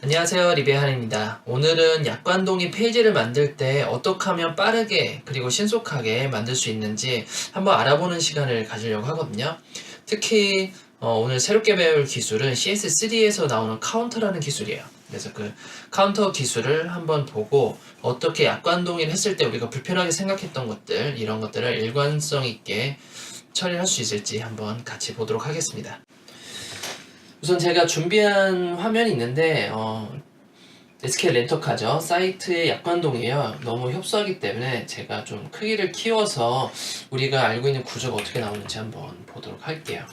안녕하세요, 리베한입니다. 오늘은 약관동의 페이지를 만들 때 어떻게 하면 빠르게 그리고 신속하게 만들 수 있는지 한번 알아보는 시간을 가지려고 하거든요. 특히 오늘 새롭게 배울 기술은 CS3에서 나오는 카운터라는 기술이에요. 그래서 그 카운터 기술을 한번 보고 어떻게 약관동의를 했을 때 우리가 불편하게 생각했던 것들, 이런 것들을 일관성 있게 처리할 수 있을지 한번 같이 보도록 하겠습니다. 우선 제가 준비한 화면이 있는데 SK 렌터카죠. 사이트의 약관동이에요. 너무 협소하기 때문에 제가 좀 크기를 키워서 우리가 알고 있는 구조가 어떻게 나오는지 한번 보도록 할게요.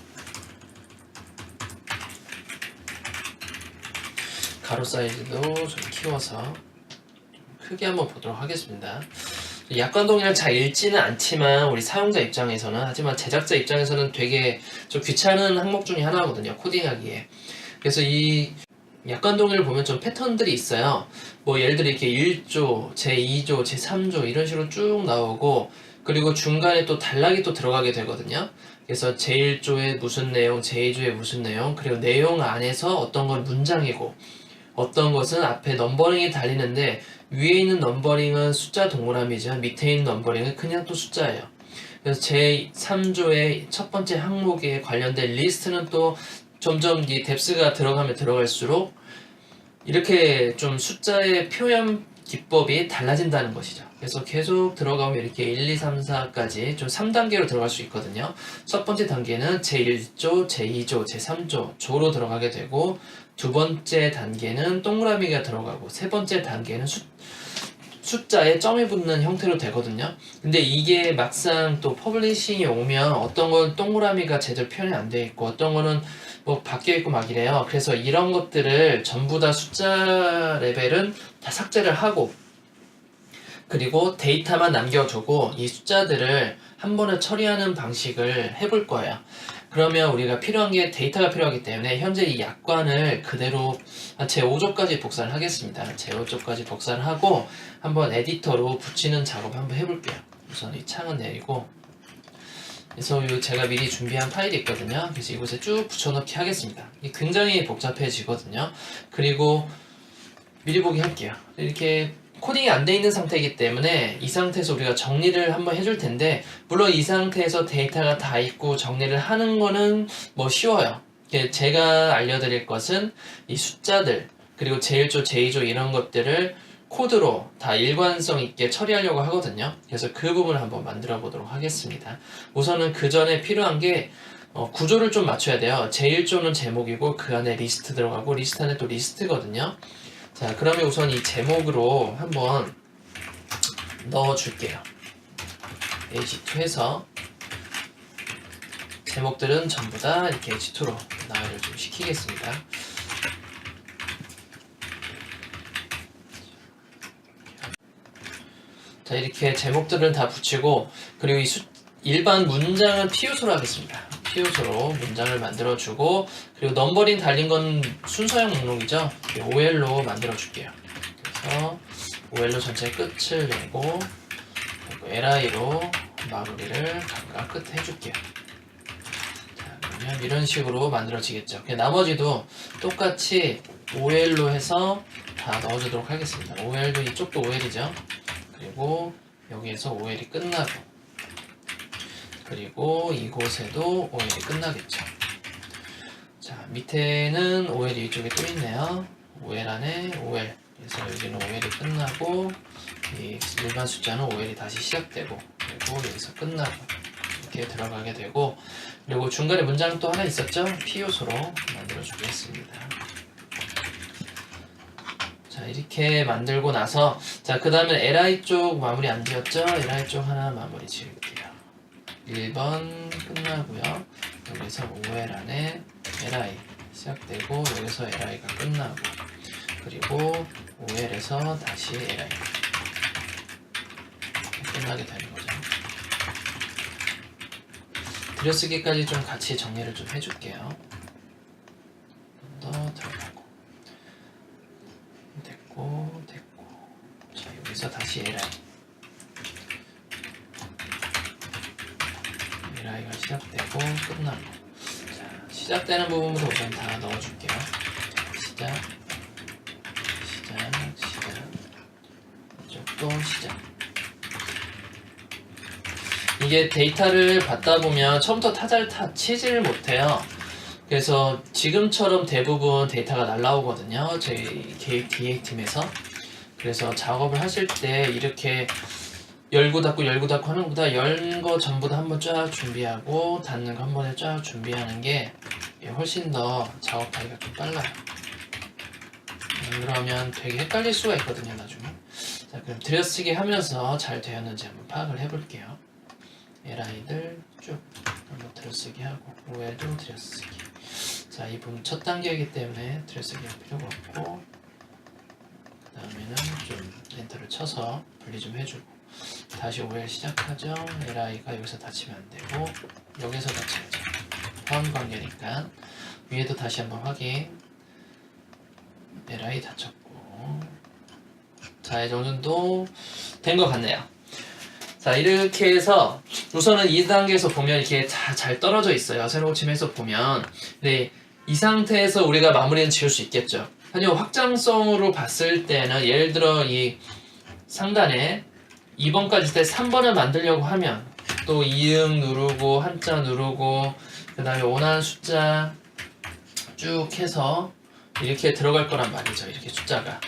가로 사이즈도 좀 키워서 크게 한번 보도록 하겠습니다. 약관동의를 잘 읽지는 않지만 우리 사용자 입장에서는, 하지만 제작자 입장에서는 되게 좀 귀찮은 항목 중에 하나거든요, 코딩하기에. 그래서 이 약관동의를 보면 좀 패턴들이 있어요. 뭐 예를 들어 이렇게 1조, 제2조, 제3조 이런 식으로 쭉 나오고, 그리고 중간에 또 단락이 또 들어가게 되거든요. 그래서 제1조에 무슨 내용, 제2조에 무슨 내용, 그리고 내용 안에서 어떤 건 문장이고 어떤 것은 앞에 넘버링이 달리는데 위에 있는 넘버링은 숫자 동그라미지만 밑에 있는 넘버링은 그냥 또 숫자예요. 그래서 제3조의 첫 번째 항목에 관련된 리스트는 또 점점 이 뎁스가 들어가면 들어갈수록 이렇게 좀 숫자의 표현 기법이 달라진다는 것이죠. 그래서 계속 들어가면 이렇게 1, 2, 3, 4까지 좀 3단계로 들어갈 수 있거든요. 첫 번째 단계는 제1조, 제2조, 제3조 조로 들어가게 되고, 두 번째 단계는 동그라미가 들어가고, 세 번째 단계는 숫자에 점이 붙는 형태로 되거든요. 근데 이게 막상 또 퍼블리싱이 오면 어떤 건 동그라미가 제대로 표현이 안 돼 있고 어떤 거는 뭐 바뀌어 있고 막 이래요. 그래서 이런 것들을 전부 다 숫자 레벨은 다 삭제를 하고, 그리고 데이터만 남겨두고 이 숫자들을 한 번에 처리하는 방식을 해볼 거예요. 그러면 우리가 필요한 게 데이터가 필요하기 때문에 현재 이 약관을 그대로 제5조까지 복사를 하겠습니다. 제5조까지 복사를 하고 한번 에디터로 붙이는 작업 한번 해볼게요. 우선 이 창은 내리고, 그래서 제가 미리 준비한 파일이 있거든요. 그래서 이곳에 쭉 붙여넣기 하겠습니다. 이게 굉장히 복잡해지거든요. 그리고 미리 보기 할게요. 이렇게 코딩이 안 돼 있는 상태이기 때문에 이 상태에서 우리가 정리를 한번 해줄 텐데, 물론 이 상태에서 데이터가 다 있고 정리를 하는 거는 뭐 쉬워요. 제가 알려드릴 것은 이 숫자들, 그리고 제1조, 제2조 이런 것들을 코드로 다 일관성 있게 처리하려고 하거든요. 그래서 그 부분을 한번 만들어 보도록 하겠습니다. 우선은 그 전에 필요한 게 구조를 좀 맞춰야 돼요. 제1조는 제목이고 그 안에 리스트 들어가고 리스트 안에 또 리스트거든요. 자, 그러면 우선 이 제목으로 한번 넣어줄게요. H2 해서 제목들은 전부 다 이렇게 H2로 나열을 좀 시키겠습니다. 자, 이렇게 제목들을 다 붙이고, 그리고 이 일반 문장은 피요소로 하겠습니다. 피요소로 문장을 만들어주고, 그리고 넘버링 달린 건 순서형 목록이죠. OL로 만들어줄게요. 그래서 OL로 전체 끝을 내고, 그리고 LI로 마무리를 각각 끝에 해줄게요. 자, 그러면 이런 식으로 만들어지겠죠. 나머지도 똑같이 OL로 해서 다 넣어주도록 하겠습니다. OL도 이쪽도 OL이죠. 그리고 여기에서 OL이 끝나고, 그리고 이곳에도 OL이 끝나겠죠. 자, 밑에는 OL이 이쪽에 또 있네요. OL 안에 OL. 그래서 여기는 OL이 끝나고, 이 일반 숫자는 OL이 다시 시작되고, 그리고 여기서 끝나고, 이렇게 들어가게 되고, 그리고 중간에 문장 또 하나 있었죠? P요소로 만들어 주겠습니다. 자, 이렇게 만들고 나서, 자, 그 다음에 LI 쪽 마무리 안 지었죠? LI 쪽 하나 마무리 지을게요. 1번 끝나고요. 여기서 OL 안에 LI 시작되고, 여기서 LI가 끝나고, 그리고 OL에서 다시 LI 끝나게 되는 거죠. 들여쓰기까지 좀 같이 정리를 좀 해줄게요. 좀 더 들어가고. 됐고. 자, 여기서 다시 LI가 시작되고 끝나고. 자, 시작되는 부분으로 우선 다 넣어줄게요. 시작. 또 시작. 이게 데이터를 받다 보면 처음부터 타자를 치지를 못해요. 그래서 지금처럼 대부분 데이터가 날라오거든요. 저희 기획팀에서. 그래서 작업을 하실 때 이렇게 열고 닫고 하는 것보다 연 거 전부 다 한번 쫙 준비하고 닫는 거 한 번에 쫙 준비하는 게 훨씬 더 작업하기가 좀 빨라요. 그러면 되게 헷갈릴 수가 있거든요, 나중에. 자, 그럼 들여쓰기 하면서 잘 되었는지 한번 파악을 해볼게요. LI들 쭉 한번 들여쓰기 하고 OL도 들여쓰기. 자, 이 부분 첫 단계이기 때문에 들여쓰기 할 필요가 없고, 그 다음에는 좀 엔터를 쳐서 분리 좀 해주고, 다시 OL 시작하죠. LI가 여기서 닫히면 안 되고 여기서 닫혀야죠. 포함 관계니까. 위에도 다시 한번 확인. LI 닫혔고. 자, 이 정도 된 것 같네요. 자, 이렇게 해서 우선은 2단계에서 보면 이렇게 다 잘 떨어져 있어요. 새로 침해서 보면. 네, 이 상태에서 우리가 마무리는 지을 수 있겠죠. 하지만 확장성으로 봤을 때는 예를 들어 이 상단에 2번까지 있을 때 3번을 만들려고 하면 또 이응 누르고 한자 누르고 그 다음에 원하는 숫자 쭉 해서 이렇게 들어갈 거란 말이죠. 이렇게 숫자가.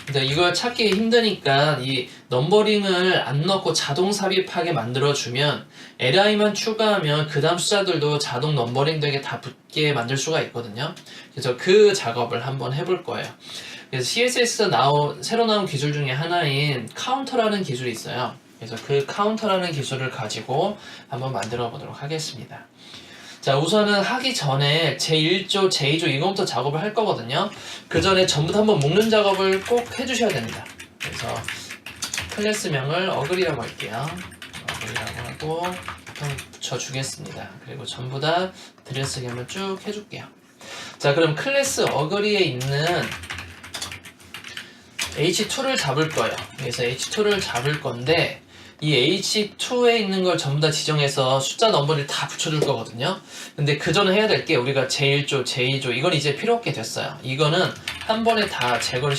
근데 이걸 찾기 힘드니까 이 넘버링을 안 넣고 자동 삽입하게 만들어주면 LI만 추가하면 그 다음 숫자들도 자동 넘버링 되게 다 붙게 만들 수가 있거든요. 그래서 그 작업을 한번 해볼 거예요. 그래서 CSS에서 새로 나온 기술 중에 하나인 카운터라는 기술이 있어요. 그래서 그 카운터라는 기술을 가지고 한번 만들어 보도록 하겠습니다. 자, 우선은 하기 전에 제1조, 제2조 이거부터 작업을 할 거거든요. 그 전에 전부 다 한번 묶는 작업을 꼭 해주셔야 됩니다. 그래서 클래스명을 어글이라고 할게요. 어글이라고 하고 한번 붙여주겠습니다. 그리고 전부 다 들여쓰기 한번 쭉 해줄게요. 자, 그럼 클래스 어글이에 있는 H2를 잡을 거예요. 그래서 H2를 잡을 건데 이 H2에 있는 걸 전부 다 지정해서 숫자 넘버를 다 붙여줄 거거든요. 근데 그 전에 해야 될 게 우리가 제1조, 제2조 이건 이제 필요 없게 됐어요. 이거는 한 번에 다 제거를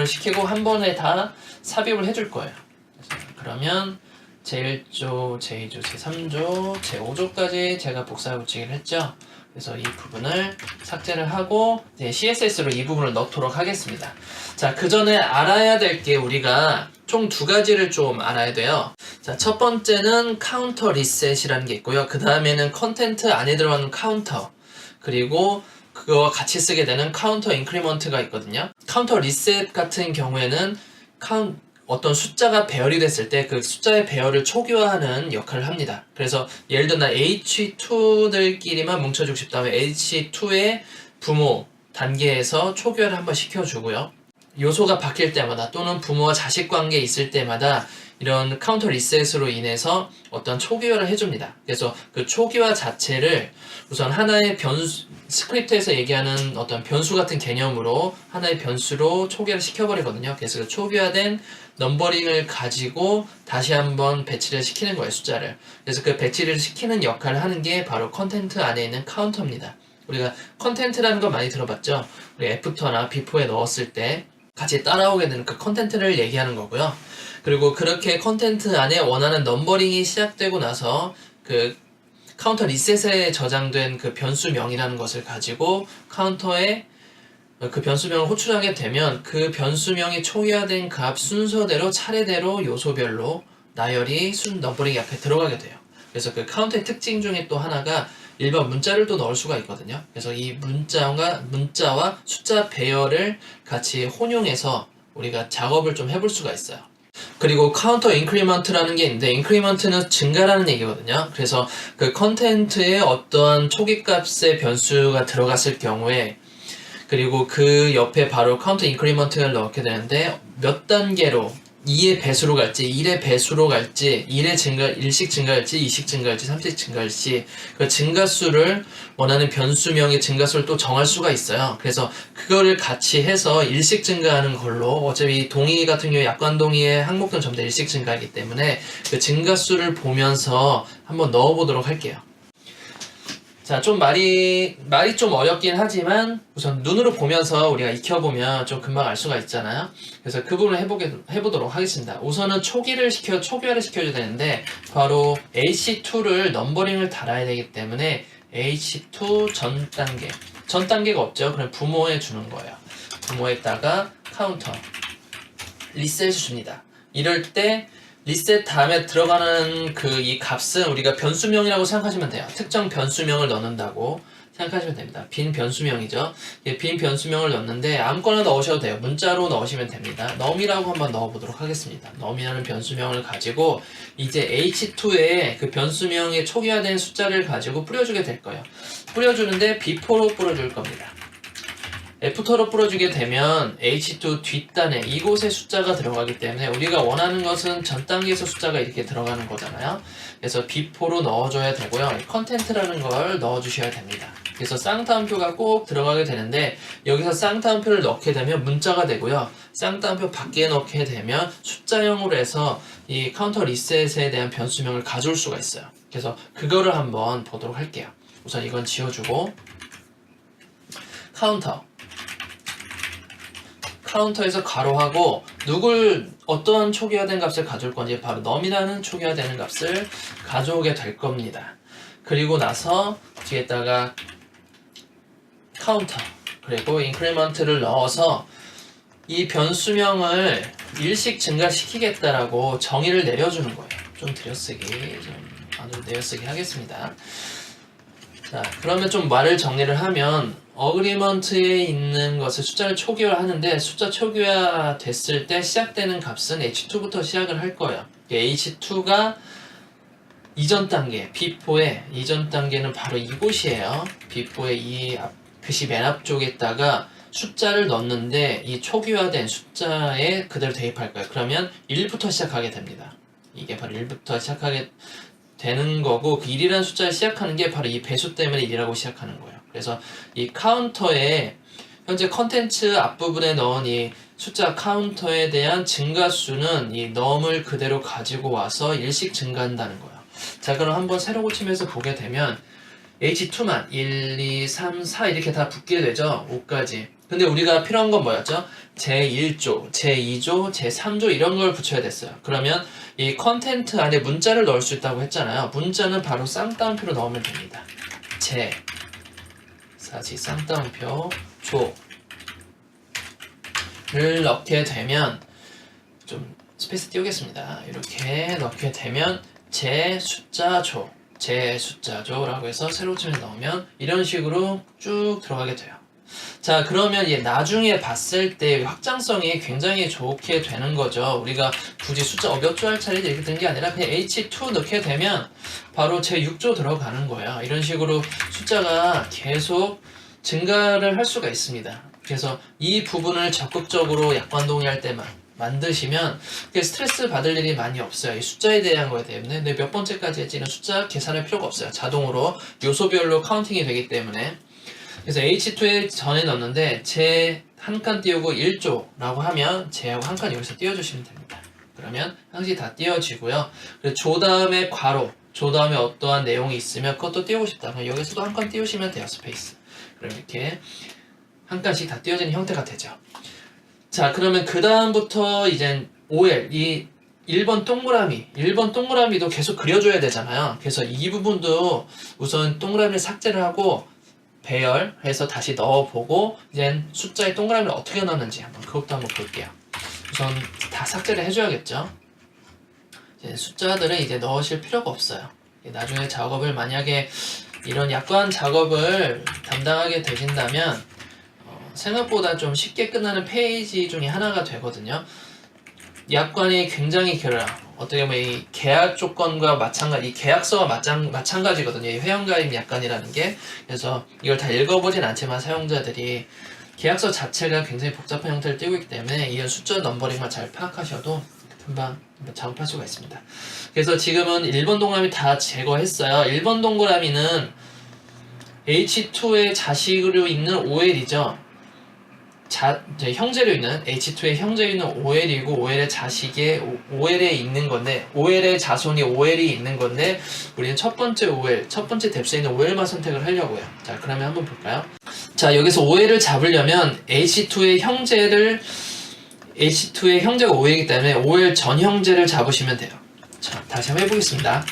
시키고 한 번에 다 삽입을 해줄 거예요. 그러면 제1조, 제2조, 제3조, 제5조까지 제가 복사 붙이기를 했죠. 그래서 이 부분을 삭제를 하고 이제 CSS로 이 부분을 넣도록 하겠습니다. 자, 그 전에 알아야 될 게 우리가 총 두 가지를 좀 알아야 돼요. 자, 첫 번째는 카운터 리셋이라는 게 있고요. 그 다음에는 컨텐트 안에 들어가는 카운터, 그리고 그거와 같이 쓰게 되는 카운터 인크리먼트가 있거든요. 카운터 리셋 같은 경우에는 어떤 숫자가 배열이 됐을 때 그 숫자의 배열을 초기화하는 역할을 합니다. 그래서 예를 들어 나 H2들끼리만 뭉쳐주고 싶다면 H2의 부모 단계에서 초기화를 한번 시켜주고요. 요소가 바뀔 때마다 또는 부모와 자식 관계에 있을 때마다 이런 카운터 리셋으로 인해서 어떤 초기화를 해줍니다. 그래서 그 초기화 자체를 우선 하나의 스크립트에서 얘기하는 어떤 변수 같은 개념으로 하나의 변수로 초기화를 시켜버리거든요. 그래서 그 초기화된 넘버링을 가지고 다시 한번 배치를 시키는 거예요, 숫자를. 그래서 그 배치를 시키는 역할을 하는 게 바로 컨텐트 안에 있는 카운터입니다. 우리가 컨텐트라는 거 많이 들어봤죠? 우리 애프터나 비포에 넣었을 때 같이 따라오게 되는 그 컨텐트를 얘기하는 거고요. 그리고 그렇게 컨텐트 안에 원하는 넘버링이 시작되고 나서 그 카운터 리셋에 저장된 그 변수명이라는 것을 가지고 카운터에 그 변수명을 호출하게 되면 그 변수명이 초기화된 값 순서대로 차례대로 요소별로 나열이 넘버링이 앞에 들어가게 돼요. 그래서 그 카운터의 특징 중에 또 하나가 일반 문자를 또 넣을 수가 있거든요. 그래서 이 문자와 숫자 배열을 같이 혼용해서 우리가 작업을 좀 해볼 수가 있어요. 그리고 카운터 인크리먼트라는 게 있는데 인크리먼트는 증가라는 얘기거든요. 그래서 그 컨텐트에 어떠한 초기 값의 변수가 들어갔을 경우에 그리고 그 옆에 바로 카운터 인크리먼트를 넣게 되는데 몇 단계로 2의 배수로 갈지 1의 배수로 갈지 1식 증가할지 2식 증가할지 3식 증가할지 그 증가수를 원하는 변수명의 증가수를 또 정할 수가 있어요. 그래서 그거를 같이 해서 1식 증가하는 걸로 어차피 동의 같은 경우에 약관동의의 항목은 전부 다 1식 증가하기 때문에 그 증가수를 보면서 한번 넣어보도록 할게요. 자, 좀 말이 좀 어렵긴 하지만 우선 눈으로 보면서 우리가 익혀보면 좀 금방 알 수가 있잖아요. 그래서 그 부분을 해보도록 하겠습니다. 우선은 초기화를 시켜줘야 되는데 바로 H2를 넘버링을 달아야 되기 때문에 H2 전 단계가 없죠. 그럼 부모에 주는 거예요. 부모에다가 카운터 리셋을 줍니다. 이럴 때 리셋 다음에 들어가는 이 값은 우리가 변수명이라고 생각하시면 돼요. 특정 변수명을 넣는다고 생각하시면 됩니다. 빈 변수명이죠. 빈 변수명을 넣는데 아무거나 넣으셔도 돼요. 문자로 넣으시면 됩니다. num이라고 한번 넣어보도록 하겠습니다. num이라는 변수명을 가지고 이제 h2에 그 변수명의 초기화된 숫자를 가지고 뿌려주게 될 거예요. 뿌려주는데 before로 뿌려줄 겁니다. 애프터로 뿌려주게 되면 H2 뒷단에 이곳에 숫자가 들어가기 때문에 우리가 원하는 것은 전 단계에서 숫자가 이렇게 들어가는 거잖아요. 그래서 before로 넣어줘야 되고요. 컨텐트라는 걸 넣어주셔야 됩니다. 그래서 쌍따옴표가 꼭 들어가게 되는데 여기서 쌍따옴표를 넣게 되면 문자가 되고요. 쌍따옴표 밖에 넣게 되면 숫자형으로 해서 이 카운터 리셋에 대한 변수명을 가져올 수가 있어요. 그래서 그거를 한번 보도록 할게요. 우선 이건 지워주고 카운터에서 가로하고 어떤 초기화된 값을 가져올 건지 바로 num이라는 초기화되는 값을 가져오게 될 겁니다. 그리고 나서 뒤에다가 카운터 그리고 인크리먼트를 넣어서 이 변수명을 일씩 증가시키겠다라고 정의를 내려주는 거예요. 좀 내려쓰기 하겠습니다. 자, 그러면 좀 말을 정리를 하면 어그리먼트에 있는 것을 숫자를 초기화하는데 숫자 초기화 됐을 때 시작되는 값은 H2부터 시작을 할 거예요. H2가 이전 단계, before의 이전 단계는 바로 이곳이에요. before의 이 글씨 맨 앞쪽에다가 숫자를 넣는데 이 초기화된 숫자에 그대로 대입할 거예요. 그러면 1부터 시작하게 됩니다. 이게 바로 1부터 시작하게 되는 거고 그 1이라는 숫자를 시작하는 게 바로 이 배수 때문에 1이라고 시작하는 거예요. 그래서 이 카운터에 현재 컨텐츠 앞부분에 넣은 이 숫자 카운터에 대한 증가수는 이 num을 그대로 가지고 와서 1씩 증가한다는 거예요. 자, 그럼 한번 세로 고치면서 보게 되면 H2만 1, 2, 3, 4 이렇게 다 붙게 되죠. 5까지. 근데 우리가 필요한 건 뭐였죠? 제1조, 제2조, 제3조 이런 걸 붙여야 됐어요. 그러면 이 컨텐트 안에 문자를 넣을 수 있다고 했잖아요. 문자는 바로 쌍따옴표로 넣으면 됩니다. 쌍따옴표 조를 넣게 되면 좀 스페이스 띄우겠습니다. 이렇게 넣게 되면 제숫자조라고 해서 세로 치면 넣으면 이런 식으로 쭉 들어가게 돼요. 자, 그러면 나중에 봤을 때 확장성이 굉장히 좋게 되는 거죠. 우리가 굳이 숫자 몇 조 할 차례 이렇게 되는 게 아니라 그냥 H2 넣게 되면 바로 제6조 들어가는 거예요. 이런 식으로 숫자가 계속 증가를 할 수가 있습니다. 그래서 이 부분을 적극적으로 약관동의할 때만 만드시면 스트레스 받을 일이 많이 없어요. 이 숫자에 대한 거에 때문에. 근데 몇 번째까지 했지는 숫자 계산할 필요가 없어요. 자동으로 요소별로 카운팅이 되기 때문에. 그래서 H2에 전에 넣었는데 제 한 칸 띄우고 1조라고 하면 제하고 한 칸 여기서 띄워주시면 됩니다. 그러면 항시 다 띄워지고요. 그리고 조 다음에 괄호, 조 다음에 어떠한 내용이 있으면 그것도 띄우고 싶다. 그럼 여기서도 한 칸 띄우시면 돼요. 스페이스. 그럼 이렇게 한 칸씩 다 띄워지는 형태가 되죠. 자, 그러면 그 다음부터 이젠 OL, 이 1번 동그라미도 계속 그려줘야 되잖아요. 그래서 이 부분도 우선 동그라미를 삭제를 하고 배열해서 다시 넣어보고 이제 숫자의 동그라미를 어떻게 넣는지 그것도 한번 볼게요. 우선 다 삭제를 해줘야겠죠. 이제 숫자들은 이제 넣으실 필요가 없어요. 나중에 작업을 만약에 이런 약관 작업을 담당하게 되신다면 생각보다 좀 쉽게 끝나는 페이지 중에 하나가 되거든요. 약관이 굉장히 길어요. 어떻게 보면 이 계약 조건과 마찬가지, 이 계약서와 마찬가지거든요. 이 회원가입 약관이라는 게. 그래서 이걸 다 읽어보진 않지만 사용자들이 계약서 자체가 굉장히 복잡한 형태를 띠고 있기 때문에 이 숫자 넘버링만 잘 파악하셔도 금방 작업할 수가 있습니다. 그래서 지금은 1번 동그라미 다 제거했어요. 1번 동그라미는 H2의 자식으로 있는 OL이죠. 형제로 있는 H2의 형제로 있는 OL이고 OL의 자식의 OL에 있는 건데 OL의 자손이 OL이 있는 건데 우리는 첫 번째 OL, 첫 번째 뎁스에 있는 OL만 선택을 하려고요. 자, 그러면 한번 볼까요? 자, 여기서 OL을 잡으려면 H2의 형제가 OL이기 때문에 OL 전 형제를 잡으시면 돼요. 자, 다시 한번 해보겠습니다.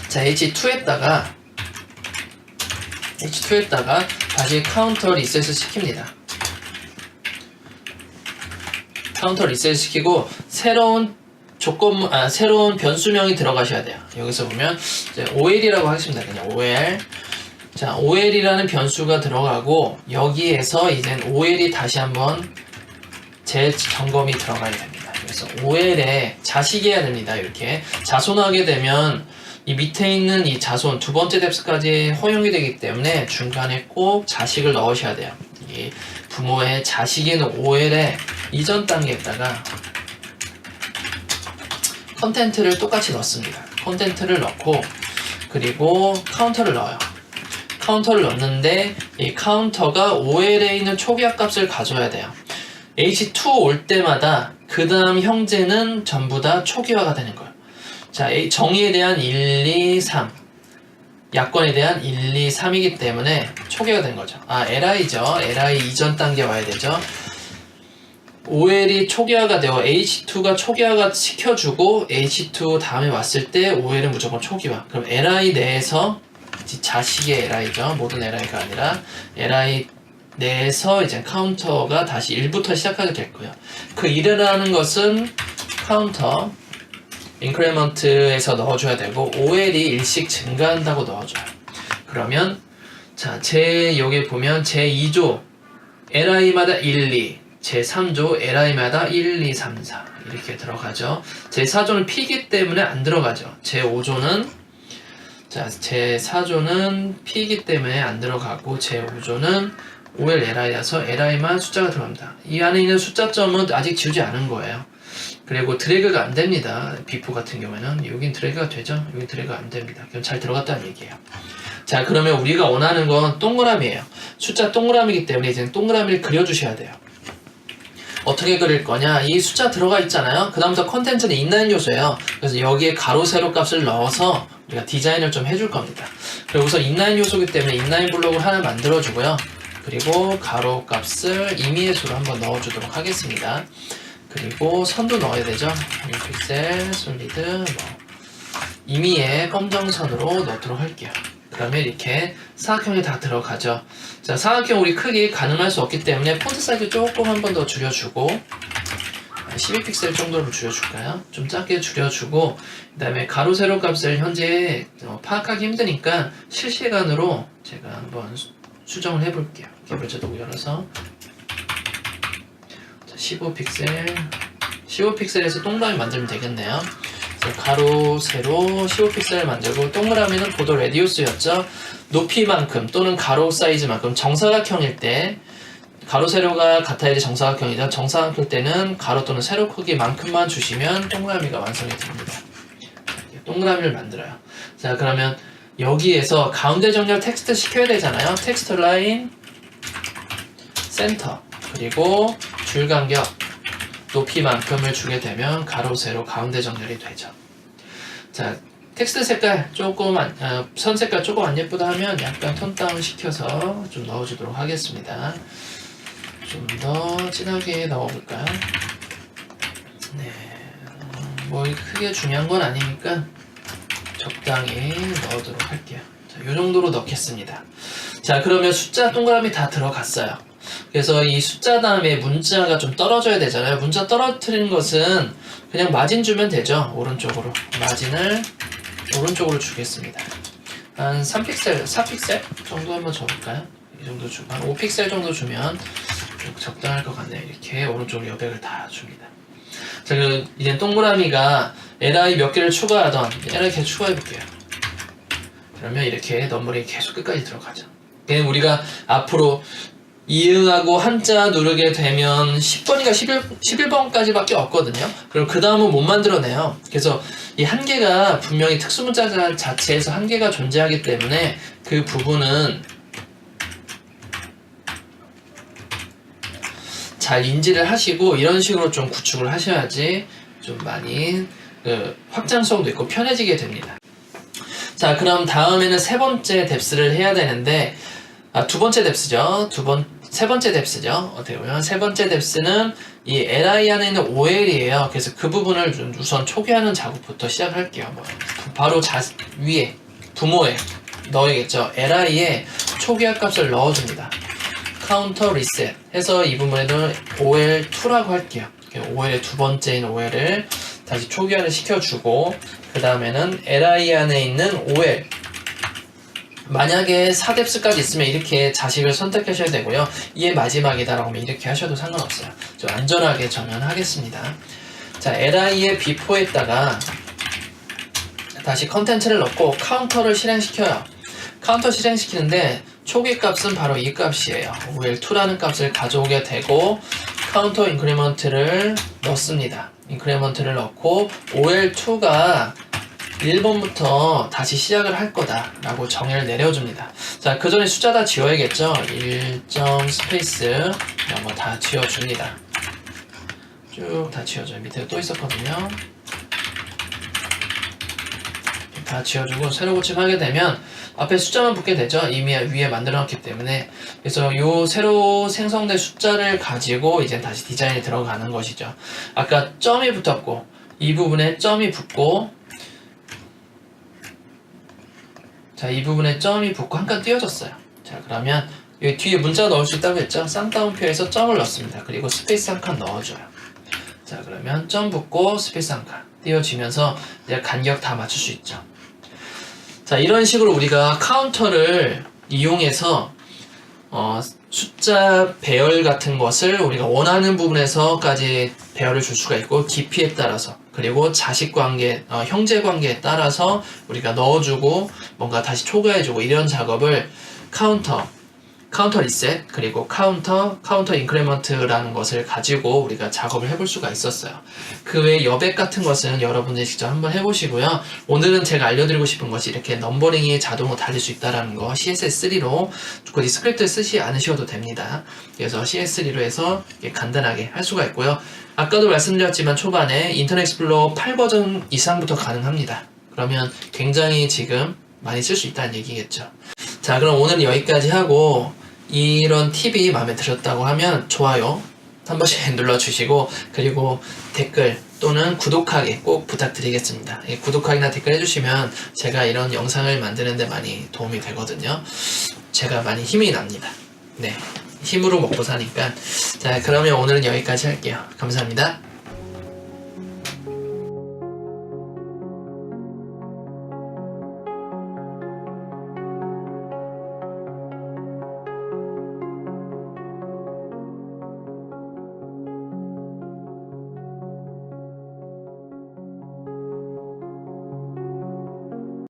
자, H2에다가 다시 카운터 리셋을 시킵니다. 카운터 리셋 시키고 새로운 변수명이 들어가셔야 돼요. 여기서 보면 이제 OL이라고 하겠습니다. 그냥 OL. 자, OL이라는 변수가 들어가고 여기에서 이제 OL이 다시 한번 재점검이 들어가야 됩니다. 그래서 OL에 자식이 해야 됩니다. 이렇게 자손하게 되면 이 밑에 있는 이 자손 두 번째 뎁스까지 허용이 되기 때문에 중간에 꼭 자식을 넣으셔야 돼요. 이 부모의 자식인 OL의 이전 단계에다가 컨텐트를 똑같이 넣습니다. 컨텐트를 넣고 그리고 카운터를 넣어요. 카운터를 넣는데 이 카운터가 OL에 있는 초기화 값을 가져야 돼요. H2 올 때마다 그 다음 형제는 전부 다 초기화가 되는 거예요. 자, 정의에 대한 1, 2, 3 약관에 대한 1, 2, 3이기 때문에 초기화가 된 거죠. LI죠. LI 이전 단계 와야 되죠. OL이 초기화가 되어 H2가 초기화가 시켜주고 H2 다음에 왔을 때 OL은 무조건 초기화. 그럼 LI 내에서 자식의 LI죠. 모든 LI가 아니라 LI 내에서 이제 카운터가 다시 1부터 시작하게 될 거예요. 그 1이라는 것은 카운터 인크리먼트에서 넣어줘야 되고 OL이 일씩 증가한다고 넣어줘요. 그러면 자, 여기 보면 제2조 LI마다 1, 2 제3조 LI마다 1, 2, 3, 4 이렇게 들어가죠. 제4조는 P이기 때문에 안 들어가죠. 제4조는 P이기 때문에 안 들어가고 제5조는 OL LI라서 LI만 숫자가 들어갑니다. 이 안에 있는 숫자점은 아직 지우지 않은 거예요. 그리고 드래그가 안 됩니다. 비포 같은 경우에는 여긴 드래그가 되죠. 여긴 드래그가 안 됩니다. 그럼 잘 들어갔다는 얘기예요. 자, 그러면 우리가 원하는 건 동그라미예요. 숫자 동그라미이기 때문에 이제 동그라미를 그려주셔야 돼요. 어떻게 그릴 거냐? 이 숫자 들어가 있잖아요. 그 다음부터 컨텐츠는 인라인 요소예요. 그래서 여기에 가로 세로 값을 넣어서 우리가 디자인을 좀 해줄 겁니다. 그리고 우선 인라인 요소이기 때문에 인라인 블록을 하나 만들어주고요. 그리고 가로 값을 임의의 수로 한번 넣어주도록 하겠습니다. 그리고 선도 넣어야 되죠. 픽셀, 솔리드, 임의의 검정선으로 넣도록 할게요. 그러면 이렇게 사각형이 다 들어가죠. 자, 사각형 우리 크기 가늠할 수 없기 때문에 폰트 사이즈 조금 한 번 더 줄여주고 12픽셀 정도로 줄여줄까요? 좀 작게 줄여주고 그 다음에 가로 세로 값을 현재 파악하기 힘드니까 실시간으로 제가 한번 수정을 해볼게요. 개별자도 열어서 15픽셀에서 동그라미 만들면 되겠네요. 가로, 세로 15픽셀을 만들고 동그라미는 보도 레디우스였죠. 높이만큼 또는 가로 사이즈만큼 정사각형일 때 가로, 세로가 같아야지 정사각형이죠. 정사각형일 때는 가로 또는 세로 크기만큼만 주시면 동그라미가 완성이 됩니다. 동그라미를 만들어요. 자, 그러면 여기에서 가운데 정렬 텍스트 시켜야 되잖아요. 텍스트 라인 센터 그리고 줄 간격 높이만큼을 주게 되면 가로 세로 가운데 정렬이 되죠. 자, 텍스트 색깔 조금 선 색깔 조금 안 예쁘다 하면 약간 톤 다운 시켜서 좀 넣어주도록 하겠습니다. 좀 더 진하게 넣어볼까요? 네, 뭐 크게 중요한 건 아니니까 적당히 넣어도록 할게요. 자, 이 정도로 넣겠습니다. 자, 그러면 숫자 동그라미 다 들어갔어요. 그래서 이 숫자 다음에 문자가 좀 떨어져야 되잖아요. 문자 떨어뜨리는 것은 그냥 마진 주면 되죠. 오른쪽으로 마진을 오른쪽으로 주겠습니다. 한 3픽셀, 4픽셀 정도 한번 줘볼까요? 이 정도 주고 한 5픽셀 정도 주면 적당할 것 같네요. 이렇게 오른쪽으로 여백을 다 줍니다. 자, 이제 동그라미가 LI 몇 개를 추가하던 LI 계속 추가해볼게요. 그러면 이렇게 넘버링이 계속 끝까지 들어가죠. 우리가 앞으로 이응하고 한자 누르게 되면 10번인가 11번까지밖에 없거든요. 그럼 그 다음은 못 만들어내요. 그래서 이 한계가 분명히 특수문자 자체에서 한계가 존재하기 때문에 그 부분은 잘 인지를 하시고 이런 식으로 좀 구축을 하셔야지 좀 많이 확장성도 있고 편해지게 됩니다. 자, 그럼 다음에는 세 번째 뎁스를 해야 되는데, 두 번째 뎁스죠. 세 번째 뎁스죠. 어떻게 보면 세 번째 뎁스는 이 li 안에 있는 ol이에요. 그래서 그 부분을 우선 초기화하는 작업부터 시작할게요. 바로 위에 부모에 넣어야겠죠. li에 초기화 값을 넣어줍니다. 카운터 리셋 해서 이 부분에는 ol2라고 할게요. ol의 두 번째인 ol을 다시 초기화를 시켜주고, 그 다음에는 li 안에 있는 ol, 만약에 4뎁스까지 있으면 이렇게 자식을 선택하셔야 되고요. 이게 마지막이다라고 하면 이렇게 하셔도 상관없어요. 좀 안전하게 정연하겠습니다. 자, li의 before에다가 다시 컨텐츠를 넣고 카운터를 실행시켜요. 카운터 실행시키는데 초기 값은 바로 이 값이에요. ol2라는 값을 가져오게 되고 카운터 인크리먼트를 넣습니다. 인크리먼트를 넣고 ol2가 1번부터 다시 시작을 할 거다 라고 정의를 내려줍니다. 자, 그 전에 숫자 다 지워야겠죠. 1점 스페이스 이런 거 다 지워줍니다. 쭉 다 지워줘요. 밑에 또 있었거든요. 다 지워주고 새로 고침하게 되면 앞에 숫자만 붙게 되죠. 이미 위에 만들어 놨기 때문에. 그래서 요 새로 생성된 숫자를 가지고 이제 다시 디자인에 들어가는 것이죠. 아까 점이 붙었고 이 부분에 점이 붙고, 자, 이 부분에 점이 붙고 한 칸 띄워졌어요. 자, 그러면 여기 뒤에 문자 넣을 수 있다고 했죠. 쌍따옴표에서 점을 넣습니다. 그리고 스페이스 한 칸 넣어줘요. 자, 그러면 점 붙고 스페이스 한 칸 띄워지면서 이제 간격 다 맞출 수 있죠. 자, 이런 식으로 우리가 카운터를 이용해서 숫자 배열 같은 것을 우리가 원하는 부분에서까지 배열을 줄 수가 있고, 깊이에 따라서, 그리고 자식 관계, 형제 관계에 따라서 우리가 넣어주고 뭔가 다시 초과해주고 이런 작업을 카운터 리셋, 그리고 카운터 인크리먼트라는 것을 가지고 우리가 작업을 해볼 수가 있었어요. 그 외에 여백 같은 것은 여러분들이 직접 한번 해보시고요. 오늘은 제가 알려드리고 싶은 것이 이렇게 넘버링이 자동으로 달릴 수 있다는 거, CSS3로 굳이 스크립트 쓰지 않으셔도 됩니다. 그래서 CS3로 해서 간단하게 할 수가 있고요. 아까도 말씀드렸지만 초반에 인터넷 익스플로러 8 버전 이상부터 가능합니다. 그러면 굉장히 지금 많이 쓸 수 있다는 얘기겠죠. 자, 그럼 오늘은 여기까지 하고, 이런 팁이 마음에 들었다고 하면 좋아요 한 번씩 눌러주시고, 그리고 댓글 또는 구독하기 꼭 부탁드리겠습니다. 구독하기나 댓글 해주시면 제가 이런 영상을 만드는 데 많이 도움이 되거든요. 제가 많이 힘이 납니다. 네, 힘으로 먹고 사니까. 자, 그러면 오늘은 여기까지 할게요. 감사합니다.